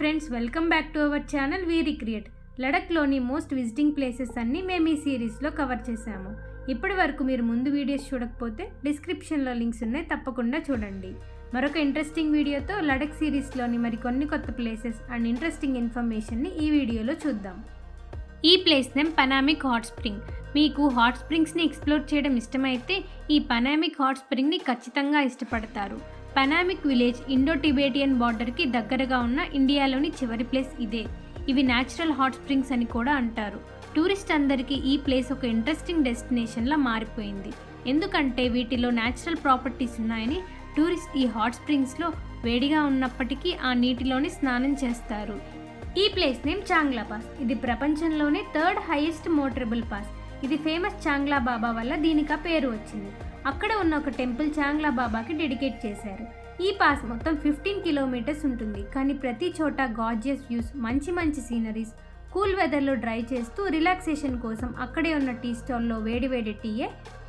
Friends, welcome back to our channel we recreate. లడఖ్లోని most visiting places అన్నీ మేము ఈ సిరీస్లో కవర్ చేశాము. ఇప్పటి వరకు మీరు ముందు వీడియోస్ చూడకపోతే డిస్క్రిప్షన్లో లింక్స్ ఉన్నాయి, తప్పకుండా చూడండి. మరొక ఇంట్రెస్టింగ్ వీడియోతో లడఖ్ సిరీస్లోని మరికొన్ని కొత్త ప్లేసెస్ అండ్ ఇంట్రెస్టింగ్ ఇన్ఫర్మేషన్ని ఈ వీడియోలో చూద్దాం. ఈ ప్లేస్ నేమ్ పనామిక్ హాట్ స్ప్రింగ్. మీకు హాట్ స్ప్రింగ్స్ని ఎక్స్ప్లోర్ చేయడం ఇష్టమైతే ఈ పనామిక్ హాట్ స్ప్రింగ్ని ఖచ్చితంగా ఇష్టపడతారు. పనామిక్ విలేజ్ ఇండో టిబేటియన్ బార్డర్కి దగ్గరగా ఉన్న ఇండియాలోని చివరి ప్లేస్ ఇదే. ఇవి న్యాచురల్ హాట్ స్ప్రింగ్స్ అని కూడా అంటారు. టూరిస్ట్ అందరికీ ఈ ప్లేస్ ఒక ఇంట్రెస్టింగ్ డెస్టినేషన్లా మారిపోయింది. ఎందుకంటే వీటిలో న్యాచురల్ ప్రాపర్టీస్ ఉన్నాయని టూరిస్ట్ ఈ హాట్ స్ప్రింగ్స్లో వేడిగా ఉన్నప్పటికీ ఆ నీటిలోనే స్నానం చేస్తారు. ఈ ప్లేస్ నేమ్ చాంగ్లా పాస్. ఇది ప్రపంచంలోనే 3rd హైయెస్ట్ మోటరబుల్ పాస్. ఇది ఫేమస్ చాంగ్లా బాబా వల్ల దీనికి ఆ పేరు వచ్చింది. అక్కడ ఉన్న ఒక టెంపుల్ చాంగ్లా బాబాకి డెడికేట్ చేశారు. ఈ పాస్ మొత్తం 15 కిలోమీటర్స్ ఉంటుంది. కానీ ప్రతి చోట గార్జియస్ వ్యూస్, మంచి సీనరీస్, కూల్ వెదర్లో డ్రైవ్ చేస్తూ రిలాక్సేషన్ కోసం అక్కడే ఉన్న టీ స్టాల్లో వేడివేడి టీయే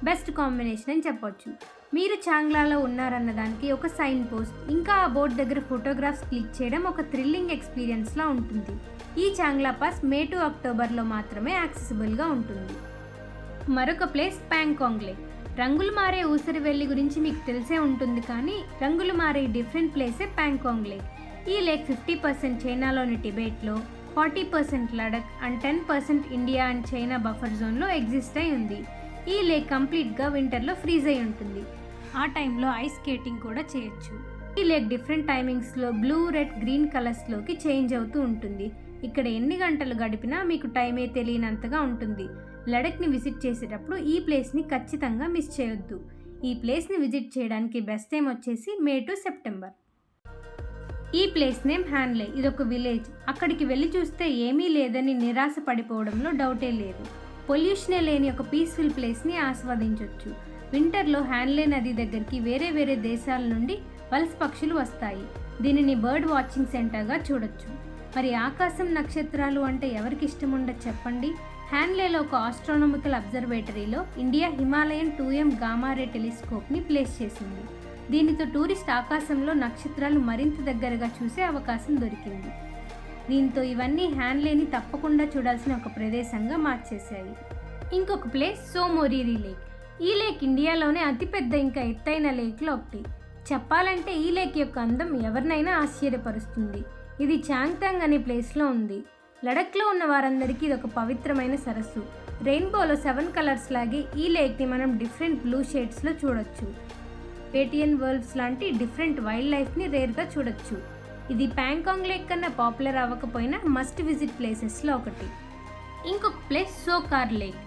బెస్ట్ కాంబినేషన్ అని చెప్పొచ్చు. మీరు చాంగ్లాలో ఉన్నారన్న దానికి ఒక సైన్ పోస్ట్, ఇంకా ఆ బోర్డ్ దగ్గర ఫోటోగ్రాఫ్స్ క్లిక్ చేయడం ఒక థ్రిల్లింగ్ ఎక్స్పీరియన్స్లా ఉంటుంది. ఈ చాంగ్లా పాస్ మే టు అక్టోబర్లో మాత్రమే యాక్సెసిబుల్గా ఉంటుంది. మరొక ప్లేస్ ప్యాంకాంగ్ లేక్. రంగులు మారే ఊసరి వెల్లి గురించి మీకు తెలిసే ఉంటుంది, కానీ రంగులు మారే డిఫరెంట్ ప్లేసే ప్యాంకాంగ్ లేక్. ఈ లేక్ 50% చైనాలోని టిబెట్లో, 40% Ladakh and 10% India and China buffer జోన్లో ఎగ్జిస్ట్ అయి ఉంది. ఈ లేక్ కంప్లీట్గా వింటర్లో ఫ్రీజ్ అయి ఉంటుంది. ఆ టైంలో ఐస్ స్కేటింగ్ కూడా చేయొచ్చు. ఈ లేక్ డిఫరెంట్ టైమింగ్స్లో బ్లూ, రెడ్, గ్రీన్ కలర్స్లోకి చేంజ్ అవుతూ ఉంటుంది. ఇక్కడ ఎన్ని గంటలు గడిపినా మీకు టైమే తెలియనంతగా ఉంటుంది. లడఖ్ని విజిట్ చేసేటప్పుడు ఈ ప్లేస్ని ఖచ్చితంగా మిస్ చేయొద్దు. ఈ ప్లేస్ని విజిట్ చేయడానికి బెస్ట్ టైం వచ్చేసి మే టు సెప్టెంబర్. ఈ ప్లేస్ నేమ్ హ్యాన్లే. ఇదొక విలేజ్. అక్కడికి వెళ్ళి చూస్తే ఏమీ లేదని నిరాశ పడిపోవడంలో డౌటే లేదు. పొల్యూషనే లేని ఒక పీస్ఫుల్ ప్లేస్ని ఆస్వాదించవచ్చు. వింటర్లో హ్యాన్లే నది దగ్గరికి వేరే దేశాల నుండి వలస పక్షులు వస్తాయి. దీనిని బర్డ్ వాచింగ్ సెంటర్గా చూడొచ్చు. మరి ఆకాశం, నక్షత్రాలు అంటే ఎవరికి ఇష్టం ఉండదు చెప్పండి. హ్యాన్లేలో ఒక ఆస్ట్రానమికల్ అబ్జర్వేటరీలో India Himalayan 2M gamma ray టెలిస్కోప్ని ప్లేస్ చేసింది. దీనితో టూరిస్ట్ ఆకాశంలో నక్షత్రాలు మరింత దగ్గరగా చూసే అవకాశం దొరికింది. దీంతో ఇవన్నీ హ్యాన్లేని తప్పకుండా చూడాల్సిన ఒక ప్రదేశంగా మార్చేశాయి. ఇంకొక ప్లేస్ సోమోరీరీ లేక్. ఈ లేక్ ఇండియాలోనే అతిపెద్ద ఇంకా ఎత్తైన లేక్లో ఒకటి. చెప్పాలంటే ఈ లేక్ యొక్క అందం ఎవరినైనా ఆశ్చర్యపరుస్తుంది. ఇది చాంగ్తాంగ్ అనే ప్లేస్లో ఉంది. లడఖ్లో ఉన్న వారందరికీ ఇది ఒక పవిత్రమైన సరస్సు. రెయిన్బోలో 7 కలర్స్ లాగే ఈ లేక్ని మనం డిఫరెంట్ బ్లూ షేడ్స్లో చూడొచ్చు. పేటియన్ వర్ల్స్ లాంటి డిఫరెంట్ వైల్డ్ లైఫ్ని రేర్గా చూడొచ్చు. ఇది ప్యాంకాంగ్ లేక్ కన్నా పాపులర్ అవ్వకపోయినా మస్ట్ విజిట్ ప్లేసెస్లో ఒకటి. ఇంకొక ప్లేస్ సోకార్ లేక్.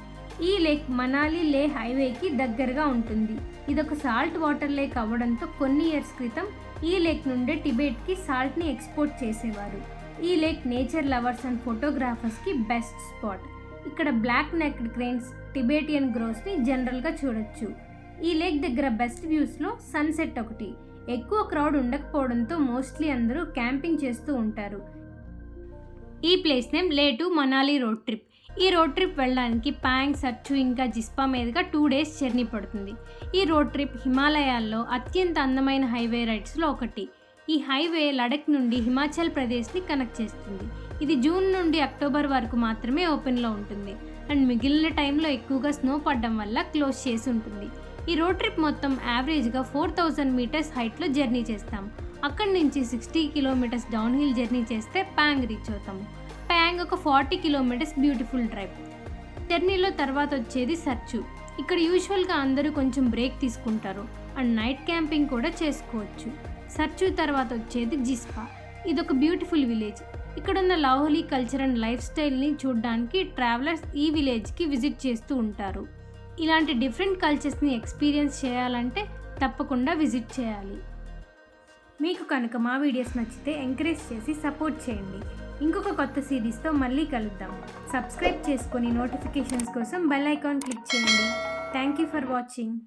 ఈ లేక్ మనాలి లే హైవేకి దగ్గరగా ఉంటుంది. ఇదొక సాల్ట్ వాటర్ లేక్ అవ్వడంతో కొన్ని ఇయర్స్ క్రితం ఈ లేక్ నుండే టిబెట్కి సాల్ట్ని ఎక్స్పోర్ట్ చేసేవారు. ఈ లేక్ నేచర్ లవర్స్ అండ్ ఫోటోగ్రాఫర్స్కి బెస్ట్ స్పాట్. ఇక్కడ బ్లాక్ నెక్డ్ క్రేన్స్, టిబేటియన్ గ్రోవ్స్ని జనరల్గా చూడొచ్చు. ఈ లేక్ దగ్గర బెస్ట్ వ్యూస్లో సన్సెట్ ఒకటి. ఎక్కువ క్రౌడ్ ఉండకపోవడంతో మోస్ట్లీ అందరూ క్యాంపింగ్ చేస్తూ ఉంటారు. ఈ ప్లేస్ నేమ్ లే టు మనాలి రోడ్ ట్రిప్. ఈ రోడ్ ట్రిప్ వెళ్ళడానికి పాంగ్, సర్చు ఇంకా జిస్పా మీదుగా 2 days జర్నీ పడుతుంది. ఈ రోడ్ ట్రిప్ హిమాలయాల్లో అత్యంత అందమైన హైవే రైడ్స్లో ఒకటి. ఈ హైవే లడఖ్ నుండి హిమాచల్ ప్రదేశ్ని కనెక్ట్ చేస్తుంది. ఇది జూన్ నుండి అక్టోబర్ వరకు మాత్రమే ఓపెన్లో ఉంటుంది అండ్ మిగిలిన టైంలో ఎక్కువగా స్నో పడడం వల్ల క్లోజ్ చేసి ఉంటుంది. ఈ రోడ్ ట్రిప్ మొత్తం యావరేజ్గా 4000 meters హైట్లో జర్నీ చేస్తాం. అక్కడి నుంచి 60 kilometers డౌన్ హిల్ జర్నీ చేస్తే పాంగ్ రీచ్ అవుతాము. పాంగ్ ఒక 40 kilometers బ్యూటిఫుల్ డ్రైవ్. జర్నీలో తర్వాత వచ్చేది సర్చు. ఇక్కడ యూజువల్గా అందరూ కొంచెం బ్రేక్ తీసుకుంటారు అండ్ నైట్ క్యాంపింగ్ కూడా చేసుకోవచ్చు. సర్చు తర్వాత వచ్చేది జిస్పా. ఇదొక బ్యూటిఫుల్ విలేజ్. ఇక్కడున్న లాహోలీ కల్చర్ అండ్ లైఫ్ స్టైల్ని చూడడానికి ట్రావెలర్స్ ఈ విలేజ్కి విజిట్ చేస్తూ ఉంటారు. ఇలాంటి డిఫరెంట్ కల్చర్స్ని ఎక్స్పీరియన్స్ చేయాలంటే తప్పకుండా విజిట్ చేయాలి. మీకు కనుక మా వీడియోస్ నచ్చితే ఎంకరేజ్ చేసి సపోర్ట్ చేయండి. ఇంకొక కొత్త సిరీస్తో మళ్ళీ కలుద్దాం. సబ్స్క్రైబ్ చేసుకొని నోటిఫికేషన్స్ కోసం బెల్ ఐకాన్ క్లిక్ చేయండి. Thank you for watching.